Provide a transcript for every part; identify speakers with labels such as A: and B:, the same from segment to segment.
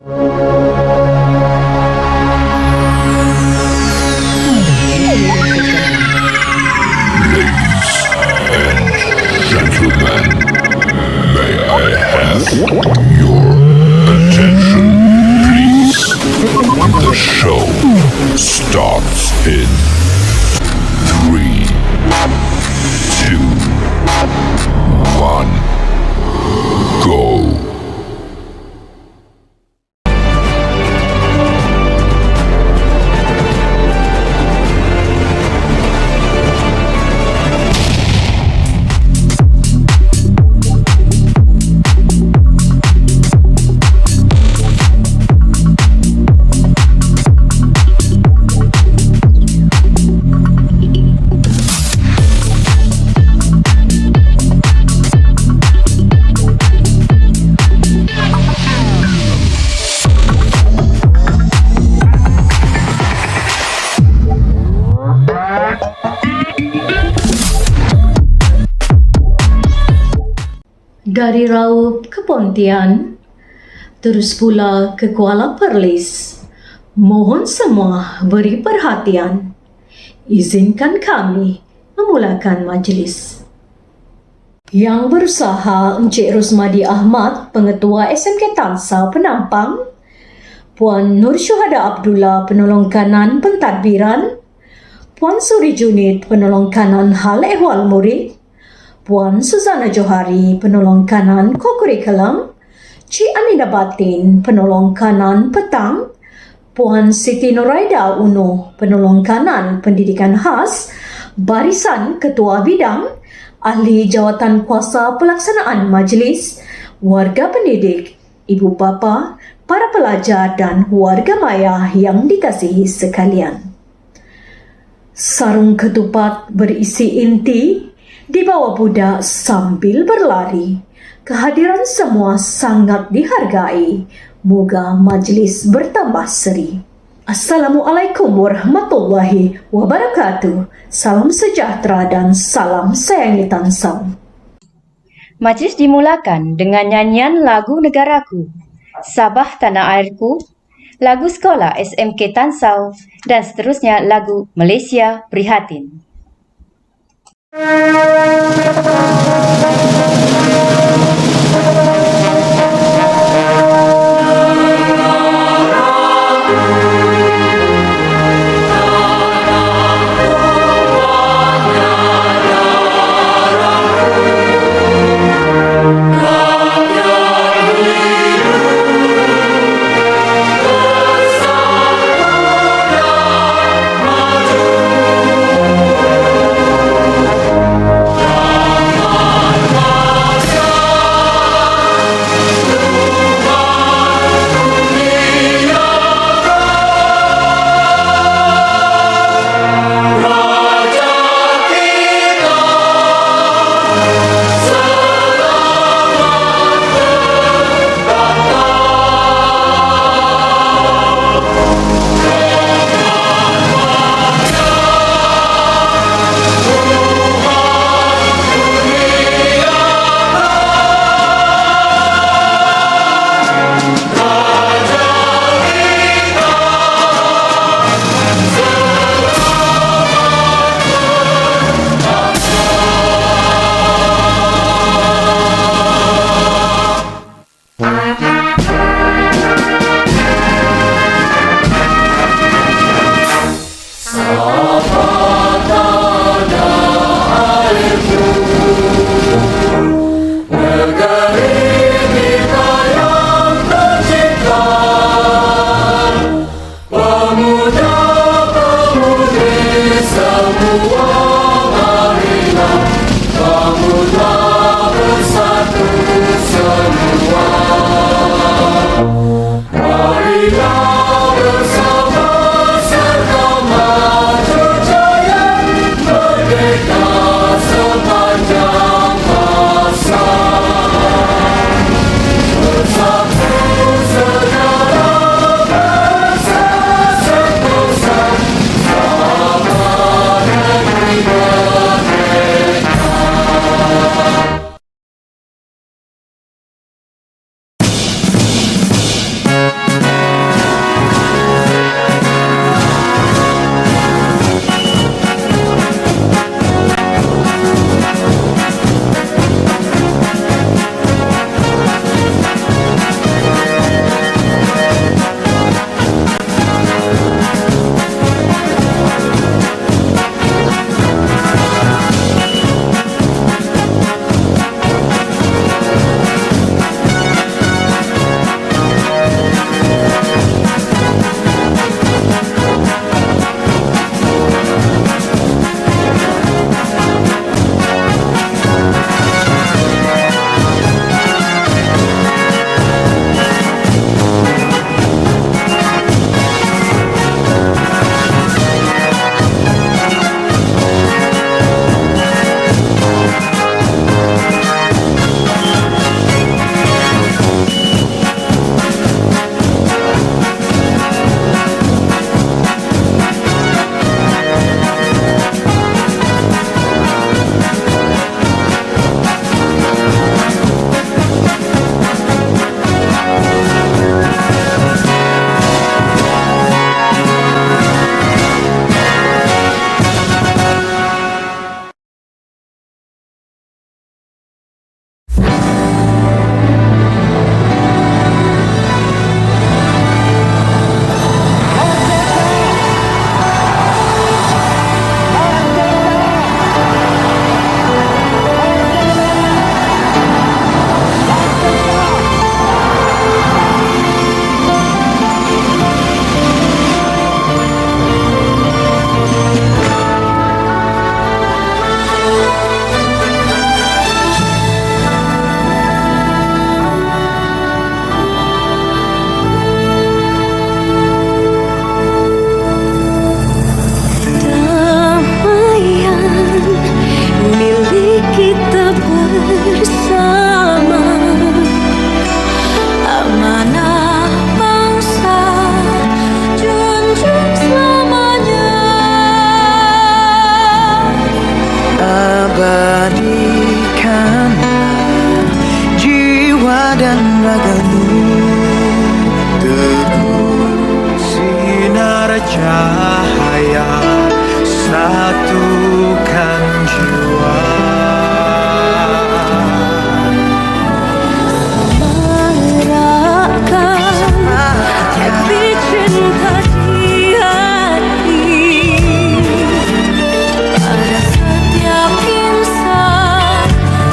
A: Gentlemen, may I have your attention, please? The show starts in 3, 2, 1, go!
B: Dari Raub ke Pontian, terus pula ke Kuala Perlis. Mohon semua beri perhatian. Izinkan kami memulakan majlis. Yang berusaha Encik Rosmadi Ahmad, Pengetua SMK Tansau Penampang, Puan Nur Syuhada Abdullah, Penolong Kanan Pentadbiran, Puan Suri Junid, Penolong Kanan Hal Ehwal Murid, Puan Suzana Johari, Penolong Kanan Kokurikulum, Cik Aminah Batin, Penolong Kanan Petang, Puan Siti Nuraida Uno, Penolong Kanan Pendidikan Khas, Barisan Ketua Bidang, Ahli Jawatan Kuasa Pelaksanaan Majlis, warga pendidik, ibu bapa, para pelajar dan warga maya yang dikasihi sekalian. Sarung ketupat berisi inti dibawa budak sambil berlari. Kehadiran semua sangat dihargai. Moga majlis bertambah seri. Assalamualaikum warahmatullahi wabarakatuh. Salam sejahtera dan salam sayangi Tansau.
C: Majlis dimulakan dengan nyanyian lagu Negaraku, Sabah Tanah Airku, lagu sekolah SMK Tansau, dan seterusnya lagu Malaysia Prihatin.
D: Merdeka! lebih cinta di hati pada setiap insan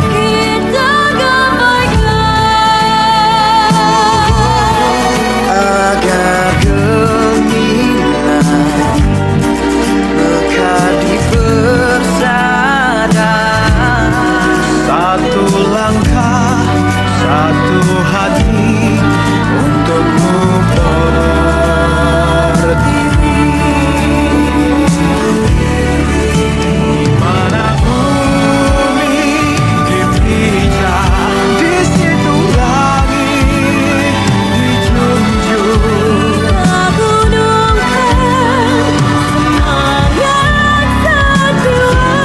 D: kita gabaikan
E: agar gemilang mekar di persada. Satu langkah, satu hati untukmu berdiri. Di mana bumi dipijak, di situ langit dijunjung.
D: gunungkan semangat kedua.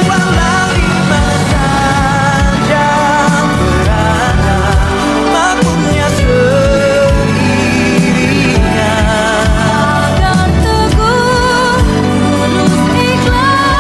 E: Walau di mana saja berada, maklumnya seiringan.
D: Agar teguh, tulus, ikhlas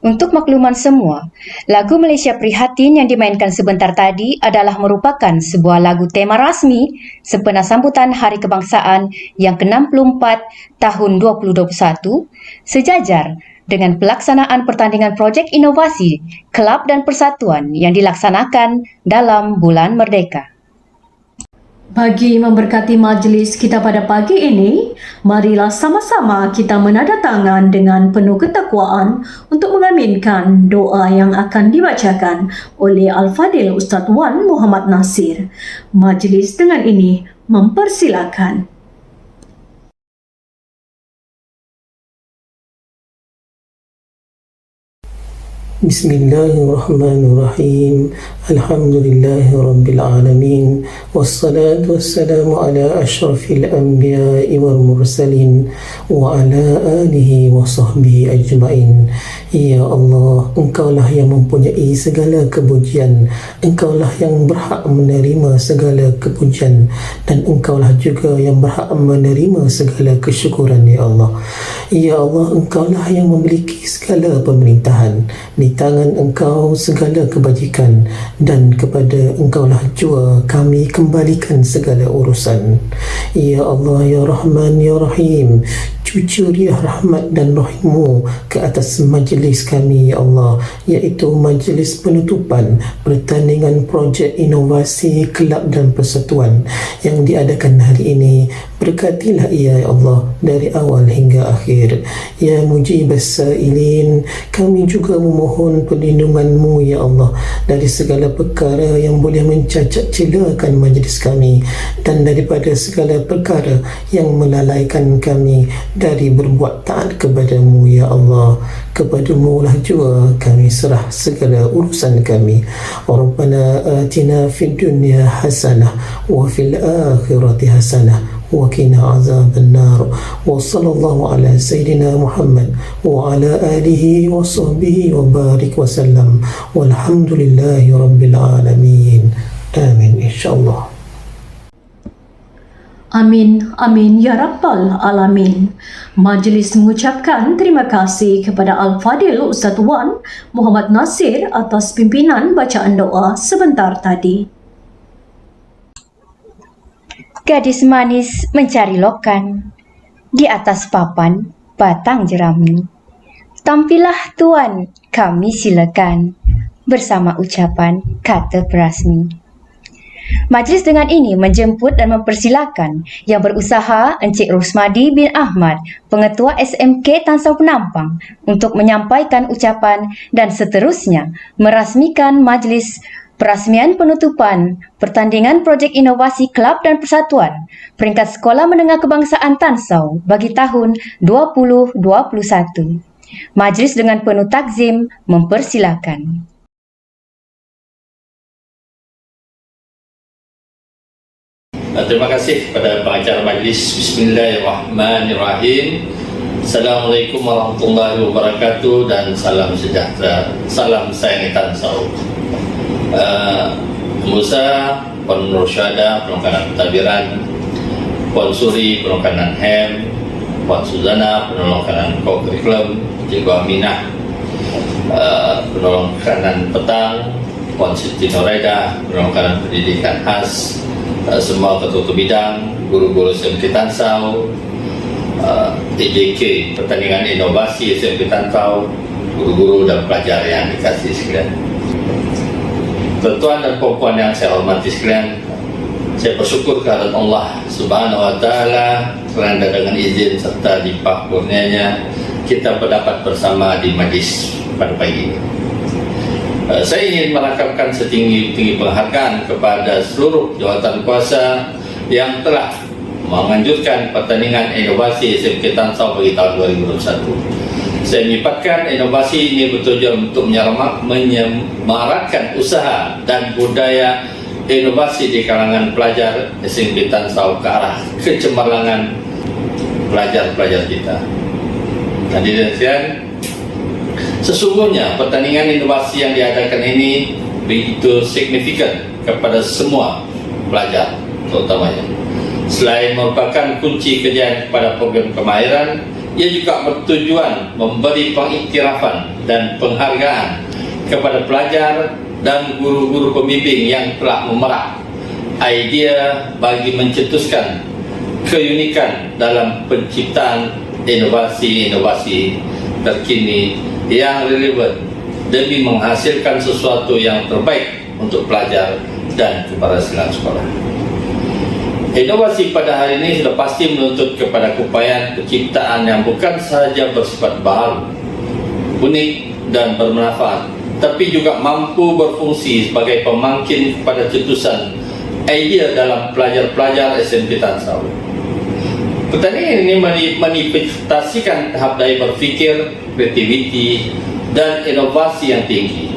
C: Untuk makluman semua, lagu Malaysia Prihatin yang dimainkan sebentar tadi adalah merupakan sebuah lagu tema rasmi sempena sambutan Hari Kebangsaan yang ke-64 tahun 2021 sejajar dengan pelaksanaan pertandingan projek inovasi Kelab dan Persatuan yang dilaksanakan dalam Bulan Merdeka.
B: Bagi memberkati majlis kita pada pagi ini, marilah sama-sama kita menandatangan dengan penuh ketakwaan untuk mengaminkan doa yang akan dibacakan oleh Al-Fadil Ustaz Wan Muhammad Nasir. Majlis dengan ini mempersilakan.
F: Bismillahirrahmanirrahim. Alhamdulillahi Rabbil Alamin. Wassalatu wassalamu ala ashrafil anbiya'i wal mursalin wa ala alihi wa sahbihi ajma'in. Ya Allah, Engkaulah yang mempunyai segala kepujian, Engkaulah yang berhak menerima segala kepujian, dan Engkaulah juga yang berhak menerima segala kesyukuran. Ya Allah, Ya Allah, Engkaulah yang memiliki segala pemerintahan. Di tangan Engkau segala kebajikan, dan kepada Engkaulah jua kami kembalikan segala urusan. Ya Allah, Ya Rahman, Ya Rahim, cucuriah rahmat dan rahim-Mu ke atas majlis kami, Ya Allah, iaitu majlis penutupan pertandingan projek inovasi Kelab dan Persatuan yang diadakan hari ini. Berkatilah ia, Ya Allah, dari awal hingga akhir. Ya Mujibas Sa'ilin, kami juga memohon perlindungan-Mu, Ya Allah, dari segala perkara yang boleh mencacat celakan majlis kami, dan daripada segala perkara yang melalaikan kami dari berbuat taat kepada-Mu, Ya Allah. Kepada-Mu lah jua kami serah segala urusan kami. Rabbana atina fid dunya hasanah wa fil akhirati hasanah wa qina azaban nar. Wa sallallahu ala sayyidina Muhammad wa ala alihi wa sahbihi wa barik wa sallam. Walhamdulillahi rabbil alamin. Amin insyaallah.
B: Amin, amin, ya Rabbal Alamin. Majlis mengucapkan terima kasih kepada Al-Fadil Ustaz Wan Muhammad Nasir atas pimpinan bacaan doa sebentar tadi.
C: Gadis manis mencari lokan di atas papan batang jerami. Tampillah tuan, kami silakan, bersama ucapan kata perasmi. Majlis dengan ini menjemput dan mempersilakan Yang Berusaha Encik Rosmadi bin Ahmad, Pengetua SMK Tansau Penampang, untuk menyampaikan ucapan dan seterusnya merasmikan majlis perasmian penutupan pertandingan projek inovasi Kelab dan Persatuan peringkat Sekolah Menengah Kebangsaan Tansau bagi tahun 2021. Majlis dengan penuh takzim mempersilakan.
G: Terima kasih kepada pengacara majlis. Bismillahirrahmanirrahim. Assalamualaikum warahmatullahi wabarakatuh dan salam sejahtera. Salam sayangi Tansau. Musa, Puan Nur Syahada, Penongkanan Pentadbiran, Puan Suri, Penongkanan HEM, Puan Suzana, Penongkanan Co-Curriculum, Cikgu Aminah, Penongkanan Petang, Puan Siti Noraida, Penongkanan Pendidikan Khas, semua ketua bidang, guru-guru SMK Tansau, TJK, Pertandingan Inovasi SMK Tansau, guru-guru dan pelajar yang dikasihi sekalian. Tuan dan puan yang saya hormati sekalian, saya bersyukur kehadirat Allah Subhanahu wa Ta'ala kerana dengan izin serta limpah kurnianya kita berdapat bersama di majlis pada pagi ini. Saya ingin merakamkan setinggi-tinggi penghargaan kepada seluruh jawatan kuasa yang telah menganjurkan pertandingan inovasi SMK Tansau bagi tahun 2021. Saya menyipatkan inovasi ini bertujuan untuk menyemarakkan usaha dan budaya inovasi di kalangan pelajar SMK Tansau ke arah kecemerlangan pelajar-pelajar kita. Hadirin sekalian, sesungguhnya pertandingan inovasi yang diadakan ini begitu signifikan kepada semua pelajar terutamanya. Selain merupakan kunci kejayaan kepada program kemahiran, ia juga bertujuan memberi pengiktirafan dan penghargaan kepada pelajar dan guru-guru pembimbing yang telah memerah idea bagi mencetuskan keunikan dalam penciptaan inovasi-inovasi terkini yang relevan demi menghasilkan sesuatu yang terbaik untuk pelajar dan keberhasilan sekolah. Inovasi pada hari ini sudah pasti menuntut kepada keupayaan penciptaan yang bukan sahaja bersifat baru, unik dan bermanfaat, tapi juga mampu berfungsi sebagai pemangkin kepada cetusan idea dalam pelajar-pelajar SMK Tansau. Pertandingan ini manifestasikan tahap daya berfikir, kreativiti dan inovasi yang tinggi.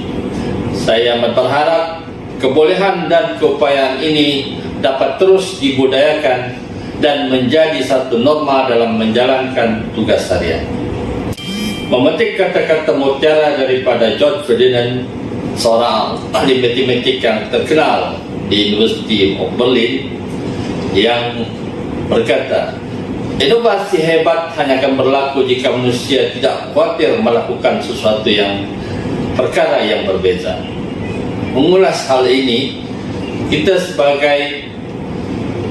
G: Saya amat berharap kebolehan dan keupayaan ini dapat terus dibudayakan dan menjadi satu norma dalam menjalankan tugas harian. Memetik kata-kata mutiara daripada George Ferdinand, seorang ahli matematik yang terkenal di University of Berlin, yang berkata, inovasi hebat hanya akan berlaku jika manusia tidak khawatir melakukan sesuatu yang perkara yang berbeza. Mengulas hal ini, kita sebagai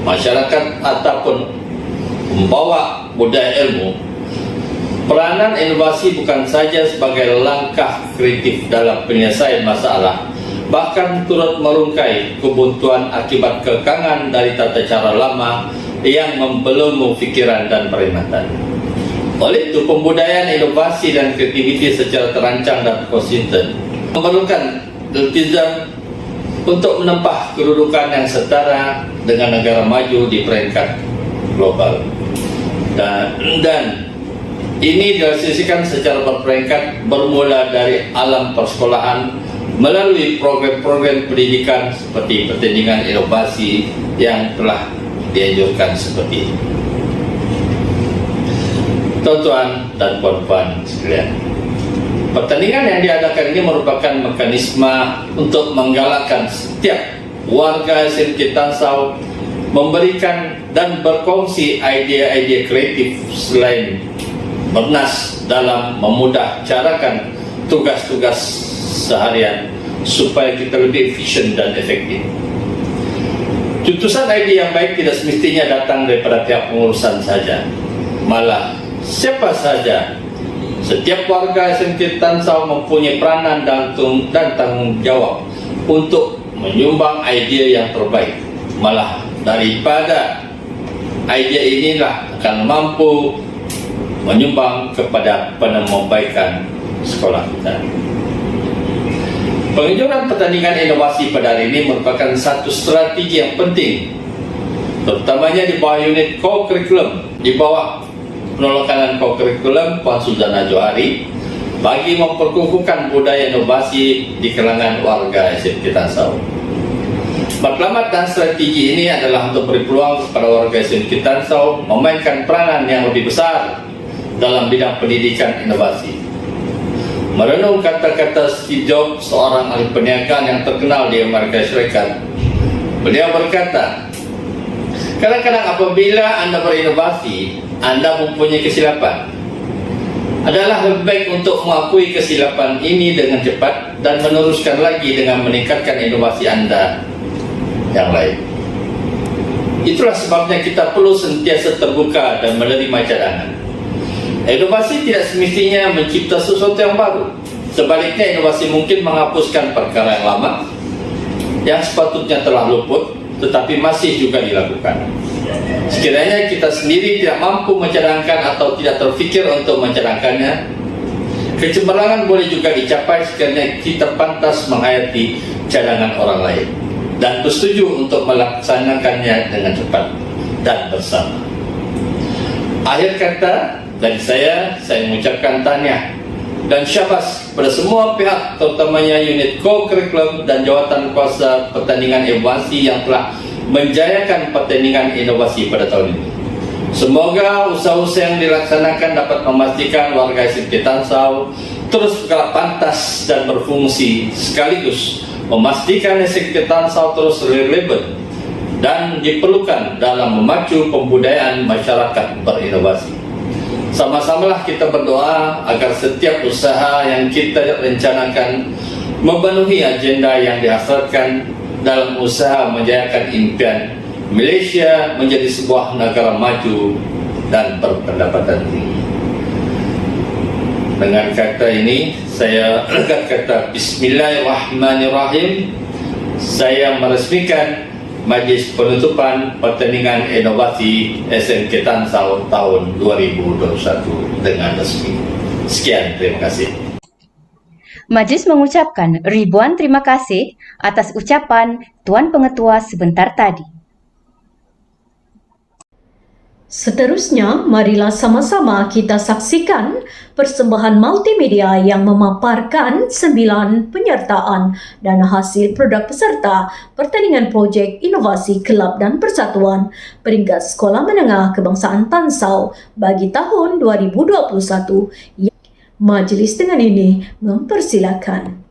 G: masyarakat ataupun membawa budaya ilmu, peranan inovasi bukan saja sebagai langkah kreatif dalam penyelesaian masalah, bahkan turut merungkai kebuntuan akibat kekangan dari tata cara lama yang membelenggu fikiran dan perkhidmatan. Oleh itu, pembudayaan inovasi dan kreativiti secara terancang dan konsisten memerlukan iltizam untuk menempah kedudukan yang setara dengan negara maju di peringkat global. Dan ini direalisasikan secara berperingkat bermula dari alam persekolahan melalui program-program pendidikan seperti pertandingan inovasi yang telah dianjurkan seperti ini. Tuan-tuan dan puan-puan sekalian, pertandingan yang diadakan ini merupakan mekanisme untuk menggalakkan setiap warga SMK Tansau memberikan dan berkongsi idea-idea kreatif selain bernas dalam memudahcarakan tugas-tugas seharian supaya kita lebih efisien dan efektif. Cetusan idea yang baik tidak semestinya datang daripada pihak pengurusan saja. Malah, siapa saja, setiap warga SMK Tansau mempunyai peranan dan tanggung jawab untuk menyumbang idea yang terbaik. Malah, daripada idea inilah akan mampu menyumbang kepada penambahbaikan sekolah kita. Penganjuran pertandingan inovasi pada hari ini merupakan satu strategi yang penting, terutamanya di bawah unit co-curriculum, di bawah penolakanan co-curriculum Puan Suzana Johari, bagi memperkukuhkan budaya inovasi di kalangan warga SMK Tansau. Matlamat dan strategi ini adalah untuk beri peluang kepada warga SMK Tansau memainkan peranan yang lebih besar dalam bidang pendidikan inovasi. Merenung kata-kata Steve Jobs, seorang ahli perniagaan yang terkenal di Amerika Syarikat, beliau berkata, kadang-kadang apabila Anda berinovasi, Anda mempunyai kesilapan. Adalah lebih baik untuk mengakui kesilapan ini dengan cepat dan meneruskan lagi dengan meningkatkan inovasi Anda yang lain. Itulah sebabnya kita perlu sentiasa terbuka dan menerima cadangan. Inovasi tidak semestinya mencipta sesuatu yang baru. Sebaliknya, inovasi mungkin menghapuskan perkara yang lama yang sepatutnya telah luput tetapi masih juga dilakukan. Sekiranya kita sendiri tidak mampu mencadangkan atau tidak terfikir untuk mencadangkannya, kecemerlangan boleh juga dicapai sekiranya kita pantas menghayati cadangan orang lain dan bersetuju untuk melaksanakannya dengan cepat dan bersama. Akhir kata, dari saya mengucapkan tahniah dan syabas pada semua pihak, terutamanya unit co-curriculum dan jawatan kuasa pertandingan inovasi yang telah menjayakan pertandingan inovasi pada tahun ini. Semoga usaha-usaha yang dilaksanakan dapat memastikan warga SMK Tansau terus bergerak pantas dan berfungsi, sekaligus memastikan SMK Tansau terus relevan dan diperlukan dalam memacu pembudayaan masyarakat berinovasi. Sama-samalah kita berdoa agar setiap usaha yang kita rencanakan memenuhi agenda yang dihasratkan dalam usaha menjayakan impian Malaysia menjadi sebuah negara maju dan berpendapatan tinggi. Dengan kata ini, saya kata Bismillahirrahmanirrahim. Saya meresmikan Majlis Penutupan Pertandingan Inovasi SMK Tansau tahun 2021 dengan resmi. Sekian, terima kasih.
C: Majlis mengucapkan ribuan terima kasih atas ucapan Tuan Pengetua sebentar tadi.
B: Seterusnya, marilah sama-sama kita saksikan persembahan multimedia yang memaparkan 9 penyertaan dan hasil produk peserta pertandingan projek inovasi Kelab dan Persatuan peringkat Sekolah Menengah Kebangsaan Tansau bagi tahun 2021. Majlis dengan ini mempersilakan.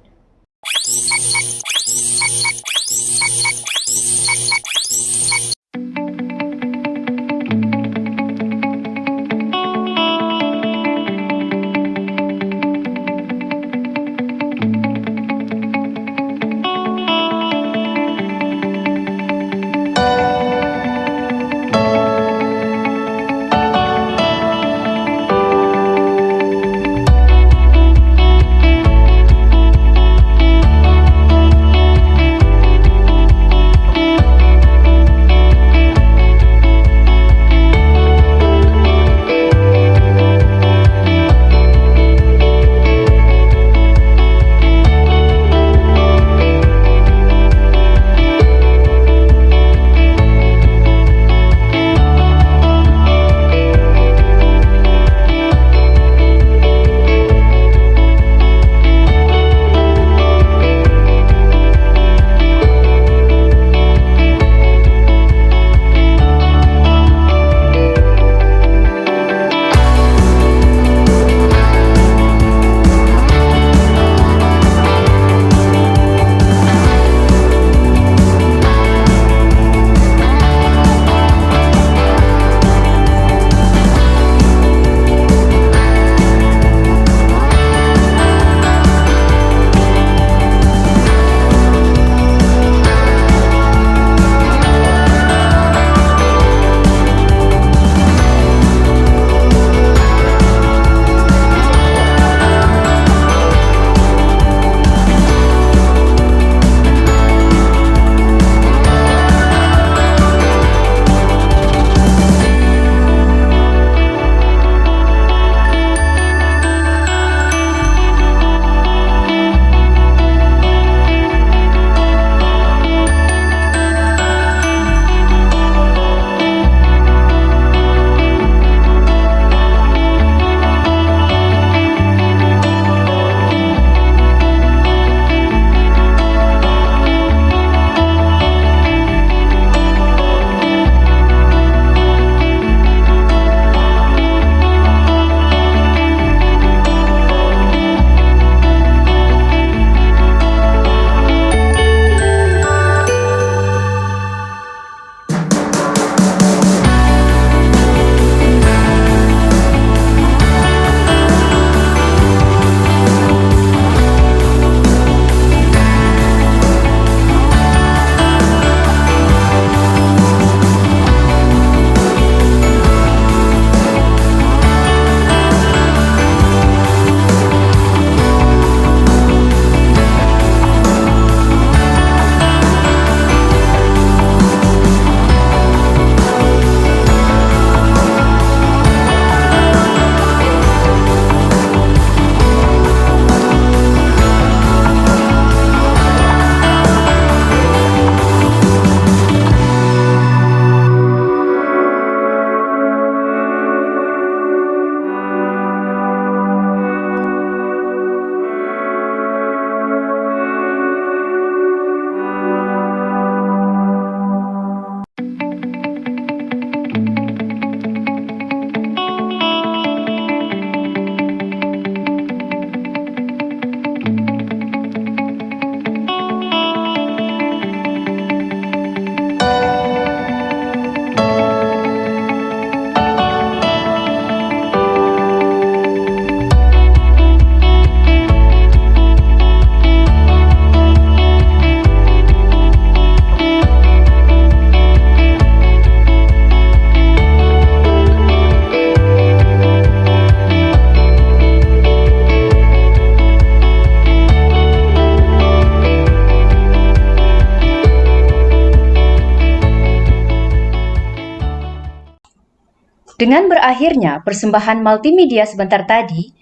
C: Dengan berakhirnya persembahan multimedia sebentar tadi,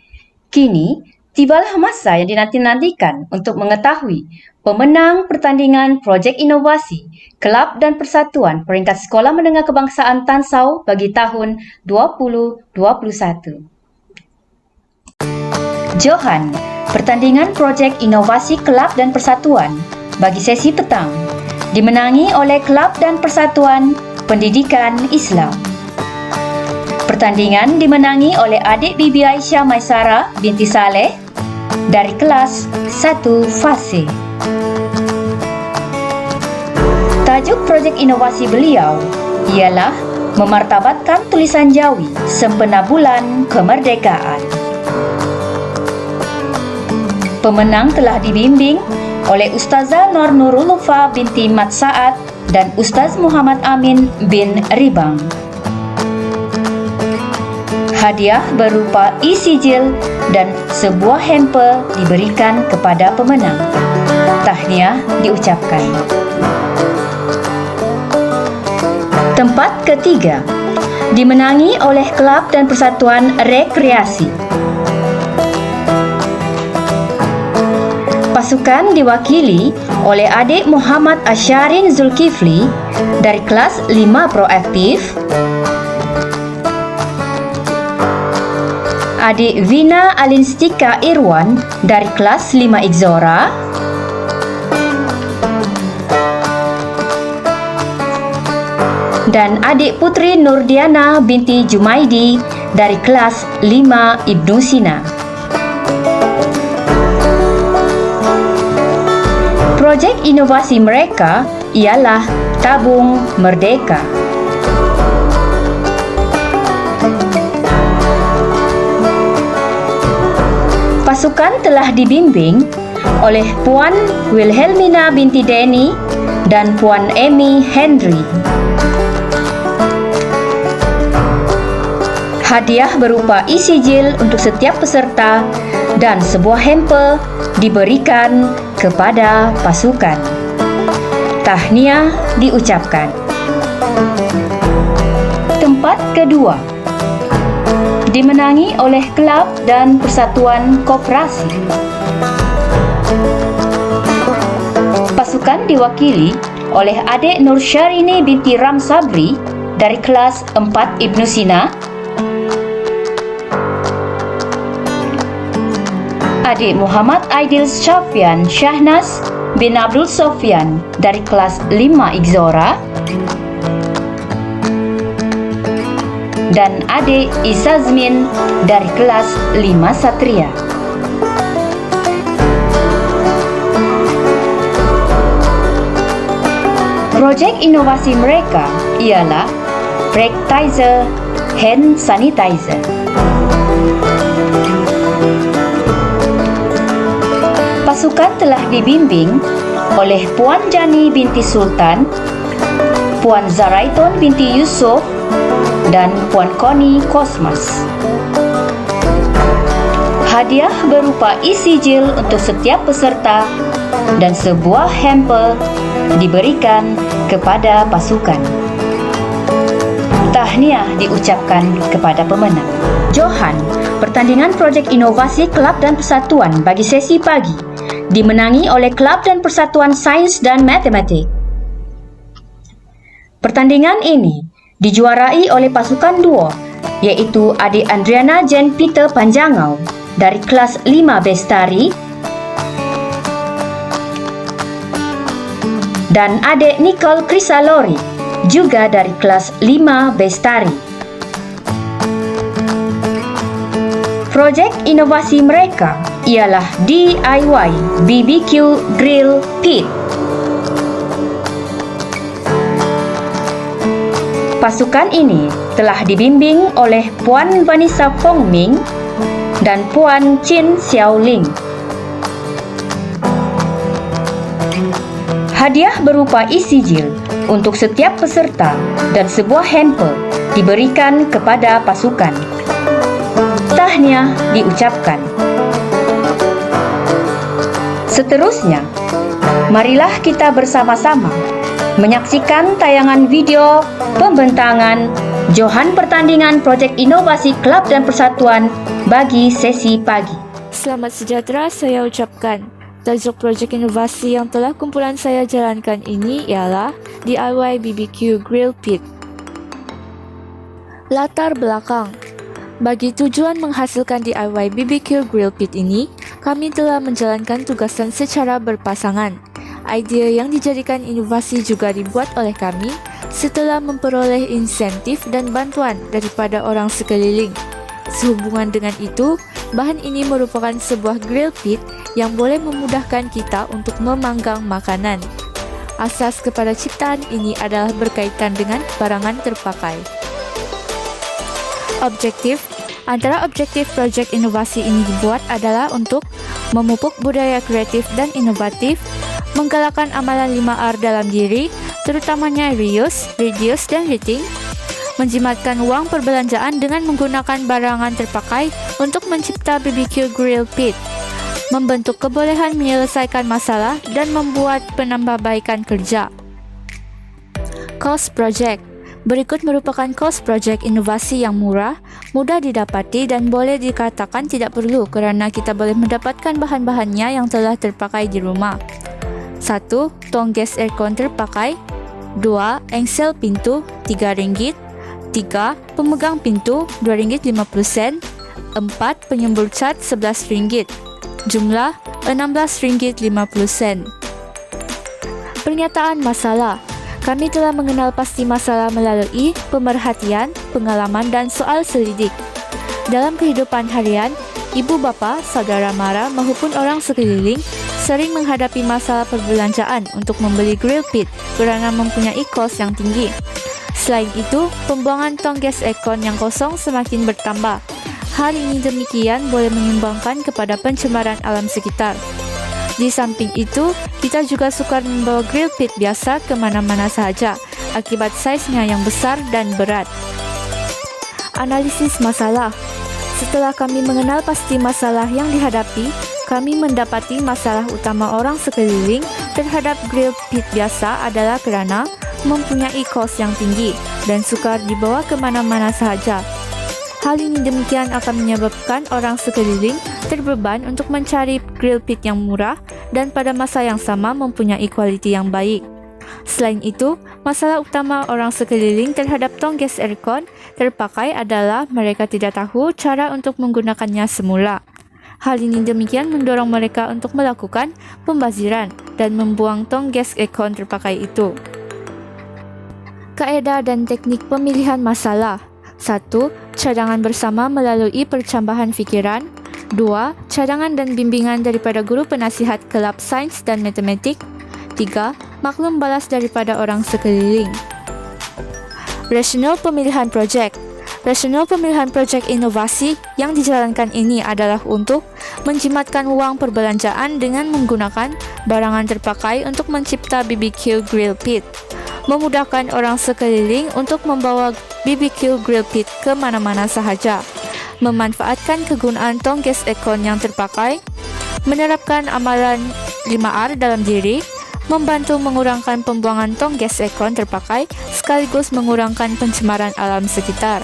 C: kini tibalah masa yang dinanti-nantikan untuk mengetahui pemenang pertandingan Projek Inovasi Kelab dan Persatuan peringkat Sekolah Menengah Kebangsaan Tansau bagi tahun 2021. Johan, pertandingan Projek Inovasi Kelab dan Persatuan bagi sesi petang dimenangi oleh Kelab dan Persatuan Pendidikan Islam. Pertandingan dimenangi oleh adik Bibi Aisyah Maisara binti Saleh dari kelas 1 Fase. Tajuk projek inovasi beliau ialah memartabatkan tulisan Jawi sempena bulan kemerdekaan. Pemenang telah dibimbing oleh Ustazah Nur Nurulufa binti Mat Saad dan Ustaz Muhammad Amin bin Ribang. Hadiah berupa e-sijil dan sebuah hamper diberikan kepada pemenang. Tahniah diucapkan. Tempat ketiga dimenangi oleh Kelab dan Persatuan Rekreasi. Pasukan diwakili oleh adik Muhammad Asyarin Zulkifli dari kelas 5 Proaktif, adik Vina Alinstika Irwan dari kelas 5 Ikzora, dan adik Putri Nurdiana binti Jumaidi dari kelas 5 Ibnu Sina. Projek inovasi mereka ialah Tabung Merdeka. Pasukan telah dibimbing oleh Puan Wilhelmina binti Deni dan Puan Emi Henry. Hadiah berupa e-sijil untuk setiap peserta dan sebuah hamper diberikan kepada pasukan. Tahniah diucapkan. Tempat kedua dimenangi oleh Kelab dan Persatuan Koperasi. Pasukan diwakili oleh adik Nur Syarini binti Ram Sabri dari kelas 4 Ibnu Sina, adik Muhammad Aidil Syafian Syahnas bin Abdul Sofyan dari kelas 5 Ikzora, dan adik Isazmin dari kelas 5 Satria. Projek inovasi mereka ialah Rectizer Hand Sanitizer. Pasukan telah dibimbing oleh Puan Jani binti Sultan, Puan Zaraiton binti Yusuf, dan Puan Koni Kosmas. Hadiah berupa e-sijil untuk setiap peserta dan sebuah hamper diberikan kepada pasukan. Tahniah diucapkan kepada pemenang. Johan, pertandingan projek inovasi Kelab dan Persatuan bagi sesi pagi dimenangi oleh Kelab dan Persatuan Sains dan Matematik. Pertandingan ini dijuarai oleh pasukan duo, yaitu adik Andriana Jen Peter Panjangau dari kelas 5 Bestari dan adik Nicole Krisalori juga dari kelas 5 Bestari. Projek inovasi mereka ialah DIY BBQ Grill Pit. Pasukan ini telah dibimbing oleh Puan Vanessa Fongming dan Puan Chin Xiaoling. Hadiah berupa e-sijil untuk setiap peserta dan sebuah hamper diberikan kepada pasukan. Tahniah diucapkan. Seterusnya, marilah kita bersama-sama menyaksikan tayangan video pembentangan Johan pertandingan projek inovasi Kelab dan Persatuan bagi sesi pagi.
H: Selamat sejahtera saya ucapkan. Tajuk projek inovasi yang telah kumpulan saya jalankan ini ialah DIY BBQ Grill Pit. Latar belakang. Bagi tujuan menghasilkan DIY BBQ Grill Pit ini, kami telah menjalankan tugasan secara berpasangan. Idea yang dijadikan inovasi juga dibuat oleh kami setelah memperoleh insentif dan bantuan daripada orang sekeliling. Sehubungan dengan itu, bahan ini merupakan sebuah grill pit yang boleh memudahkan kita untuk memanggang makanan. Asas kepada ciptaan ini adalah berkaitan dengan barangan terpakai. Objektif. Antara objektif projek inovasi ini dibuat adalah untuk memupuk budaya kreatif dan inovatif, menggalakkan amalan 5R dalam diri, terutamanya reuse, reduce, dan reting, menjimatkan uang perbelanjaan dengan menggunakan barangan terpakai untuk mencipta BBQ Grill Pit, membentuk kebolehan menyelesaikan masalah dan membuat penambahbaikan kerja. Cost Project. Berikut merupakan cost project inovasi yang murah, mudah didapati dan boleh dikatakan tidak perlu kerana kita boleh mendapatkan bahan-bahannya yang telah terpakai di rumah. 1. Tong gas aircon terpakai. 2. Engsel pintu RM3. 3. Pemegang pintu RM2.50. 4. Penyembur cat RM11. Jumlah RM16.50. Pernyataan masalah. Kami telah mengenal pasti masalah melalui pemerhatian, pengalaman dan soal selidik. Dalam kehidupan harian, ibu bapa, saudara mara maupun orang sekeliling sering menghadapi masalah perbelanjaan untuk membeli grill pit kerana mempunyai kos yang tinggi. Selain itu, pembuangan tong gas aircon yang kosong semakin bertambah. Hal ini demikian boleh menyumbangkan kepada pencemaran alam sekitar. Di samping itu, kita juga sukar membawa grill pit biasa ke mana-mana sahaja akibat saiznya yang besar dan berat. Analisis masalah. Setelah kami mengenal pasti masalah yang dihadapi, kami mendapati masalah utama orang sekeliling terhadap grill pit biasa adalah kerana mempunyai kos yang tinggi dan sukar dibawa ke mana-mana sahaja. Hal ini demikian akan menyebabkan orang sekeliling terbeban untuk mencari grill pit yang murah dan pada masa yang sama mempunyai kualiti yang baik. Selain itu, masalah utama orang sekeliling terhadap tong gas aircon terpakai adalah mereka tidak tahu cara untuk menggunakannya semula. Hal ini demikian mendorong mereka untuk melakukan pembaziran dan membuang tong gas aircon terpakai itu. Kaedah dan teknik pemilihan masalah. 1. Cadangan bersama melalui percambahan fikiran. 2. Cadangan dan bimbingan daripada guru penasihat kelab sains dan matematik. 3. Maklum balas daripada orang sekeliling. Rasional pemilihan projek. Rasional pemilihan projek inovasi yang dijalankan ini adalah untuk menjimatkan uang perbelanjaan dengan menggunakan barangan terpakai untuk mencipta BBQ Grill Pit, memudahkan orang sekeliling untuk membawa BBQ Grill Pit ke mana-mana sahaja, memanfaatkan kegunaan tong gas aircon yang terpakai, menerapkan amalan 5R dalam diri, membantu mengurangkan pembuangan tong gas aircon terpakai sekaligus mengurangkan pencemaran alam sekitar.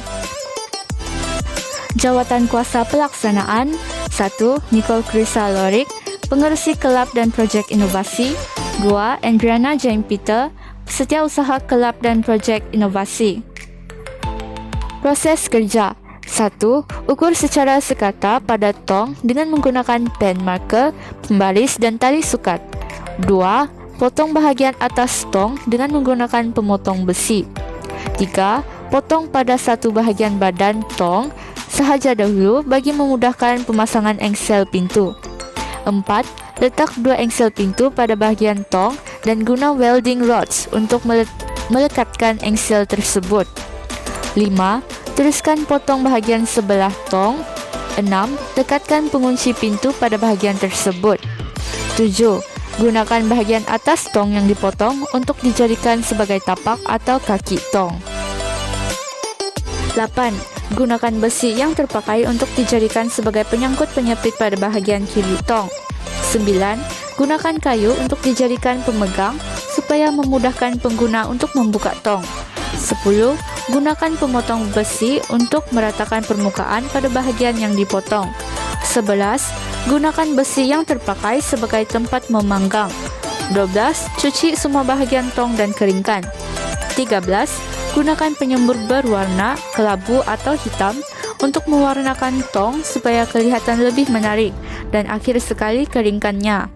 H: Jawatan kuasa pelaksanaan. 1. Nicole Krisa Lorik, pengerusi kelab dan projek inovasi. 2. Andriana Jane Peter, setiausaha kelab dan projek inovasi. Proses kerja. 1. Ukur secara sekata pada tong dengan menggunakan pen marker, pembaris dan tali sukat. 2. Potong bahagian atas tong dengan menggunakan pemotong besi. 3. Potong pada satu bahagian badan tong sahaja dahulu bagi memudahkan pemasangan engsel pintu. 4. Letak 2 engsel pintu pada bahagian tong dan guna welding rods untuk melekatkan engsel tersebut. 5. Teruskan potong bahagian sebelah tong. 6. Lekatkan pengunci pintu pada bahagian tersebut. 7. Gunakan bahagian atas tong yang dipotong untuk dijadikan sebagai tapak atau kaki tong. 8. Gunakan besi yang terpakai untuk dijadikan sebagai penyangkut penyepit pada bahagian kiri tong. 9. Gunakan kayu untuk dijadikan pemegang supaya memudahkan pengguna untuk membuka tong. 10. gunakan pemotong besi untuk meratakan permukaan pada bahagian yang dipotong. 11. Gunakan besi yang terpakai sebagai tempat memanggang. 12. Cuci semua bahagian tong dan keringkan. 13. Gunakan penyembur berwarna kelabu atau hitam untuk mewarnakan tong supaya kelihatan lebih menarik, dan akhir sekali keringkannya.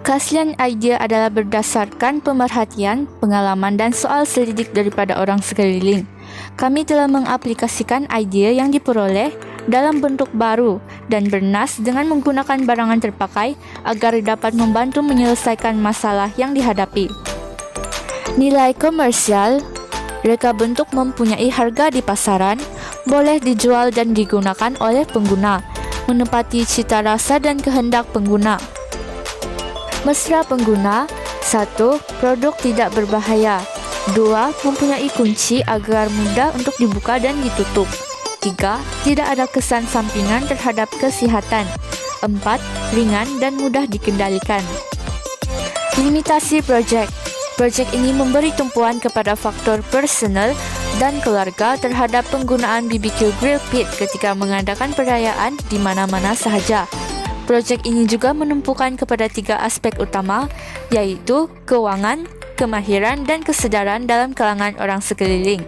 H: Keaslian idea adalah berdasarkan pemerhatian, pengalaman dan soal selidik daripada orang sekeliling. Kami telah mengaplikasikan idea yang diperoleh dalam bentuk baru dan bernas dengan menggunakan barangan terpakai agar dapat membantu menyelesaikan masalah yang dihadapi. Nilai komersial, reka bentuk mempunyai harga di pasaran, boleh dijual dan digunakan oleh pengguna, menepati cita rasa dan kehendak pengguna. Mesra pengguna. 1. Produk tidak berbahaya. 2. Mempunyai kunci agar mudah untuk dibuka dan ditutup. 3. Tidak ada kesan sampingan terhadap kesihatan. 4. Ringan dan mudah dikendalikan. Limitasi projek. Projek ini memberi tumpuan kepada faktor personal dan keluarga terhadap penggunaan BBQ Grill Pit ketika mengadakan perayaan di mana-mana sahaja. Projek ini juga menumpukan kepada 3 aspek utama, yaitu keuangan, kemahiran, dan kesedaran dalam kalangan orang sekeliling.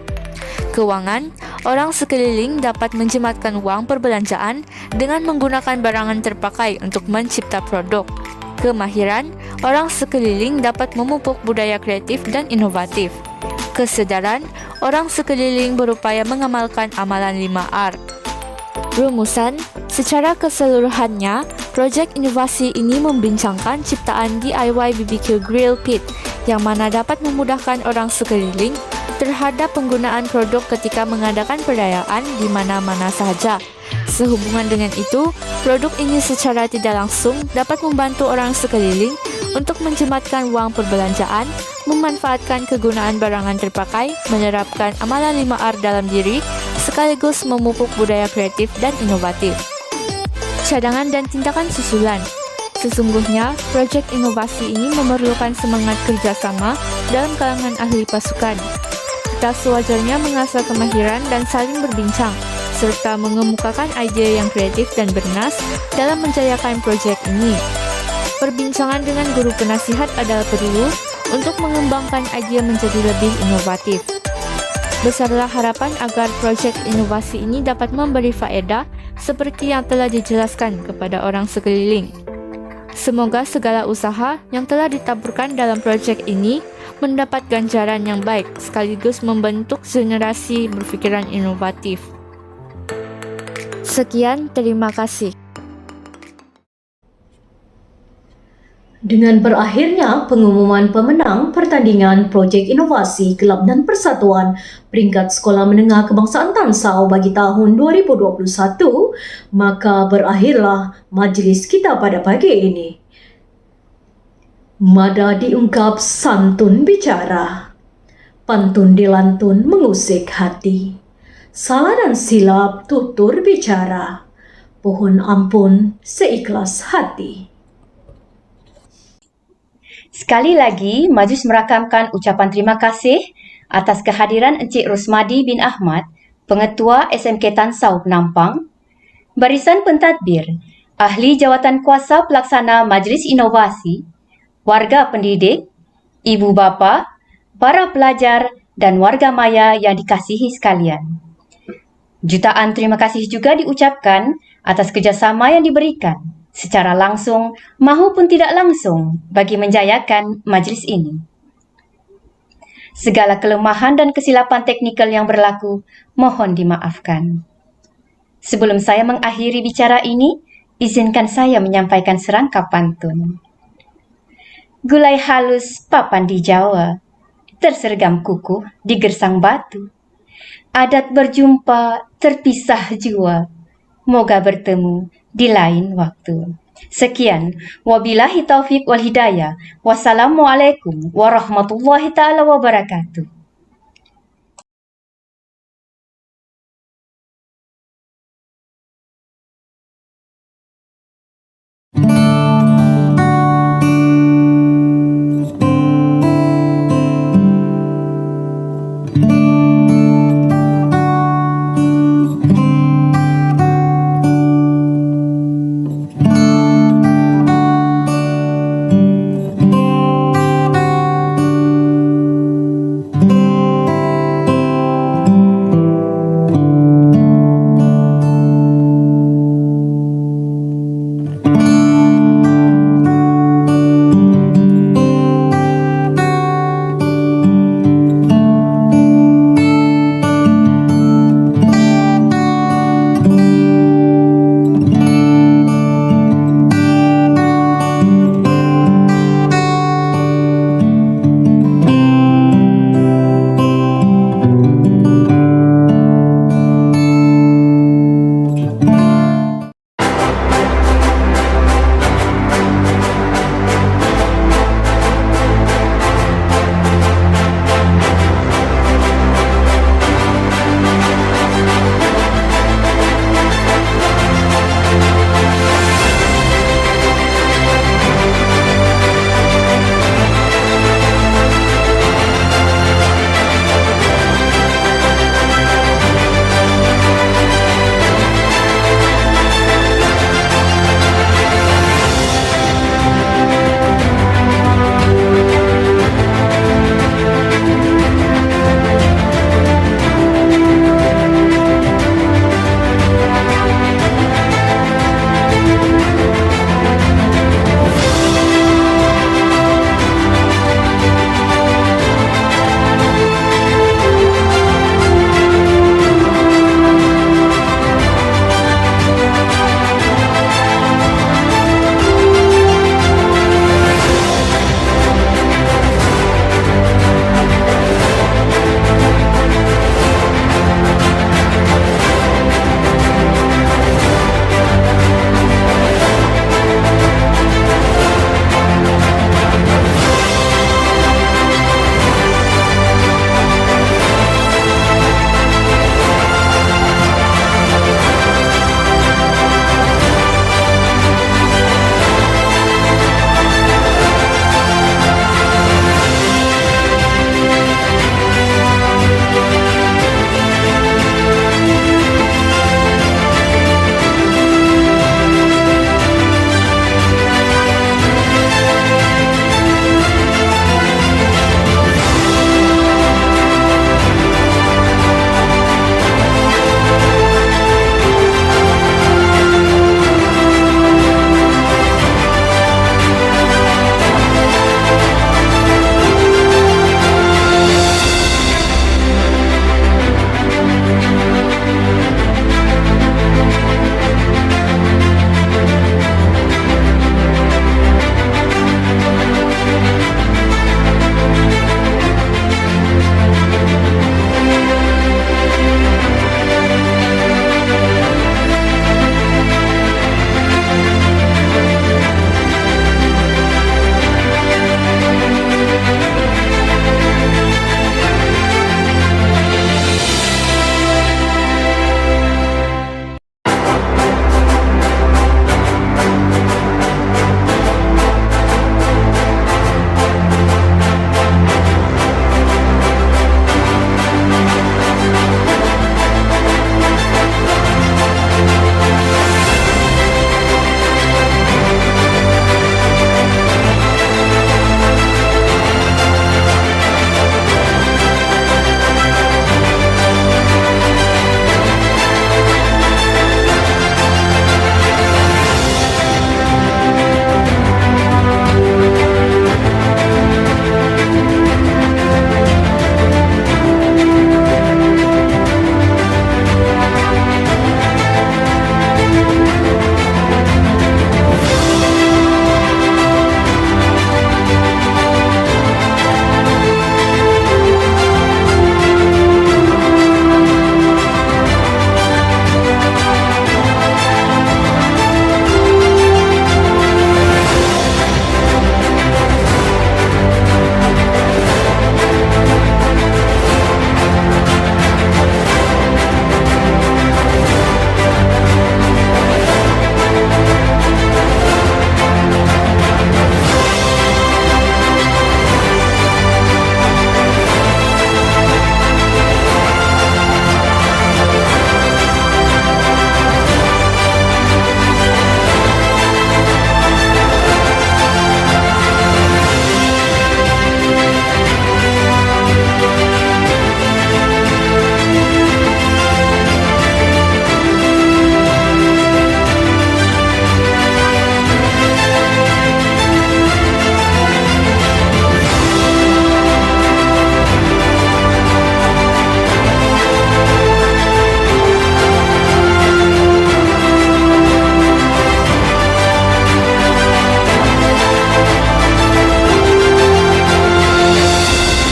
H: Keuangan, orang sekeliling dapat menjimatkan uang perbelanjaan dengan menggunakan barangan terpakai untuk mencipta produk. Kemahiran, orang sekeliling dapat memupuk budaya kreatif dan inovatif. Kesedaran, orang sekeliling berupaya mengamalkan amalan 5R. Rumusan, secara keseluruhannya, projek inovasi ini membincangkan ciptaan DIY BBQ Grill Pit yang mana dapat memudahkan orang sekeliling terhadap penggunaan produk ketika mengadakan perayaan di mana-mana sahaja. Sehubungan dengan itu, produk ini secara tidak langsung dapat membantu orang sekeliling untuk menjimatkan uang perbelanjaan, memanfaatkan kegunaan barangan terpakai, menerapkan amalan 5R dalam diri, sekaligus memupuk budaya kreatif dan inovatif. Cadangan dan tindakan susulan. Sesungguhnya, proyek inovasi ini memerlukan semangat kerjasama dalam kalangan ahli pasukan. Kita sewajarnya mengasah kemahiran dan saling berbincang, serta mengemukakan ide yang kreatif dan bernas dalam menjayakan proyek ini. Perbincangan dengan guru penasihat adalah perlu untuk mengembangkan ide menjadi lebih inovatif. Besarlah harapan agar proyek inovasi ini dapat memberi faedah seperti yang telah dijelaskan kepada orang sekeliling. Semoga segala usaha yang telah ditaburkan dalam proyek ini mendapat ganjaran yang baik sekaligus membentuk generasi berpikiran inovatif. Sekian, terima kasih.
B: Dengan berakhirnya pengumuman pemenang pertandingan Projek Inovasi Kelab dan Persatuan peringkat Sekolah Menengah Kebangsaan Tansau bagi tahun 2021, maka berakhirlah majlis kita pada pagi ini. Mada diungkap santun bicara, pantun dilantun mengusik hati. Salah dan silap tutur bicara, pohon ampun seikhlas hati.
C: Sekali lagi, Majlis merakamkan ucapan terima kasih atas kehadiran Encik Rosmadi bin Ahmad, Pengetua SMK Tansau Penampang, Barisan Pentadbir, Ahli Jawatan Kuasa Pelaksana Majlis Inovasi, warga pendidik, ibu bapa, para pelajar dan warga maya yang dikasihi sekalian. Jutaan terima kasih juga diucapkan atas kerjasama yang diberikan secara langsung maupun tidak langsung bagi menjayakan majlis ini. Segala kelemahan dan kesilapan teknikal yang berlaku mohon dimaafkan. Sebelum saya mengakhiri bicara ini, izinkan saya menyampaikan serangkap pantun. Gulai halus papan di Jawa, tersergam kukuh di gersang batu. Adat berjumpa, terpisah jua, moga bertemu di lain waktu. Sekian, wabillahi taufik wal hidayah. Wassalamualaikum warahmatullahi ta'ala wabarakatuh.